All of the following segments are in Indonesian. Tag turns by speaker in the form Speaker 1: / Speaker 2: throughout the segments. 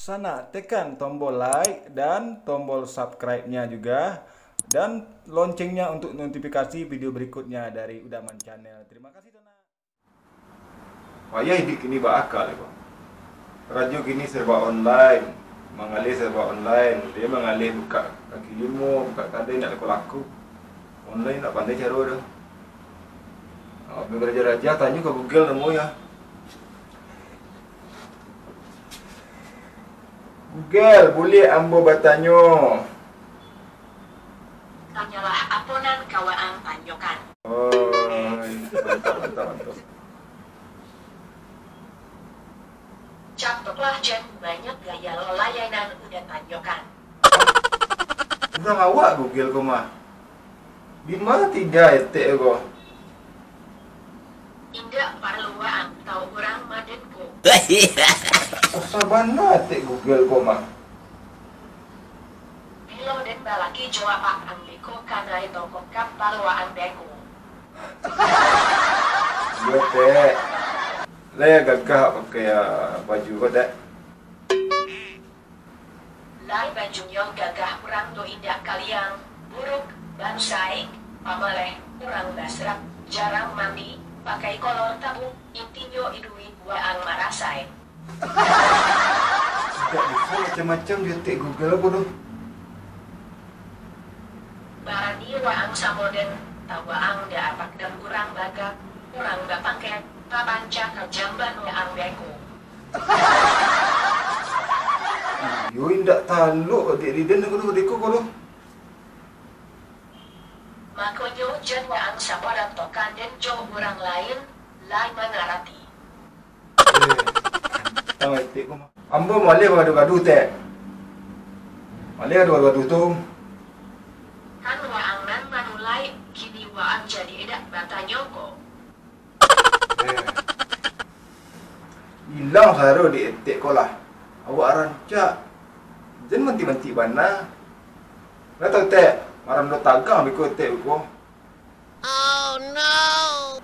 Speaker 1: sana tekan tombol like dan tombol subscribe-nya juga dan loncengnya untuk notifikasi video berikutnya dari Udaman Channel. Terima kasih Tona. Payah hidup ini bakal ya, Pak. Radio gini serba online, mengalir serba online. Dia mengalir buka kaki limo, buka kadai nak laku-laku. Online tak pandai cara dah. Bila raja tanya ke Google nemu ya. Google, boleh ambo bertanya.
Speaker 2: Tanyalah aponan kawaan tanyokan.
Speaker 1: Oh, mantap.
Speaker 2: Catatlah Jen, banyak gaya layanan udah tanyokan.
Speaker 1: Kurang awak Google ko mah. Di mana tidak etek ko?
Speaker 2: Indah parluan tahu orang madenku.
Speaker 1: Sabana etek Google ko mah.
Speaker 2: Bilo dan balaki jawab ang beko karena itu kokap parluan beku.
Speaker 1: Dia teh. Saya gagah pakai baju ko teh.
Speaker 2: Lai bajunya gagah orang do indah kalian, buruk, bansai, pamaleh, kurang basrak, jarang mandi, pakai kolor tabung, intinya idui buang marasai.
Speaker 1: Tidak bisa macam-macam dia etek Google apa tu?
Speaker 2: Barani waang samoden, tawaang da apak dan kurang bagak, kurang bapangket, pabanca kajamban waang beku.
Speaker 1: Yo indak taluk adik Riden ko deko ko.
Speaker 2: Makonyo jen waang samodan tokan dan jauh orang lain, lai manarati.
Speaker 1: Tang etek ko mah. Ambo malih gaduh-gaduh teh. Malih gaduh-gaduh tu.
Speaker 2: Kan waang nan manulai, kini waang jadi edak batanyoko.
Speaker 1: Hilang haru di etek ko lah. Awak rancak. Jen menti-menti bana. Nak tahu teh, maram do tagang biko etek ko.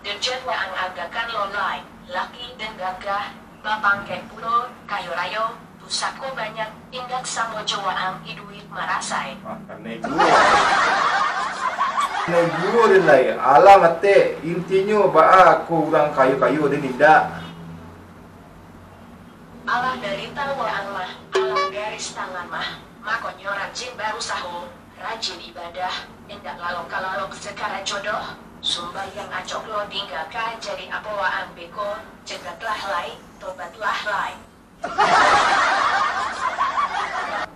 Speaker 2: Dan jen waang agakan lolai, laki dan gagah, bapangket pulo, kayo rayo, pusako banyak, indak samojo waang iduit marasai.
Speaker 1: Karena guru din lai. Alam ate, intinya ba aku orang kayu-kayu din tidak.
Speaker 2: Allah dari tawaang mah, Allah garis tangan mah, makonyo rajin baru sahur, rajin ibadah, indak lalok-lalok sekara jodoh, sumbayang acok lo tinggalkan jadi apa waang beko, cegatlah lai, tobatlah lai.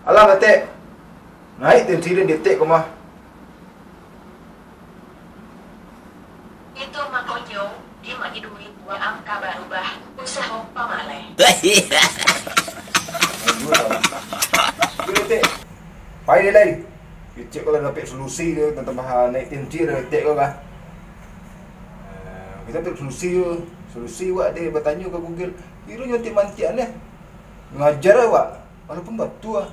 Speaker 1: Alam ate. Naik tensi din etek ko mah.
Speaker 2: Itu makonyo, di iduit waang kabar ubah, usaha pamaleh.
Speaker 1: Bila etek. Pai dia lai. Etek ko lang dapat solusi dia tentang bahan naik tensi dia etek ko kah. Kita dapat solusi awak dia bertanya ke Google. Kira nyotik mantian ni. Ngajar awak walaupun batu ah.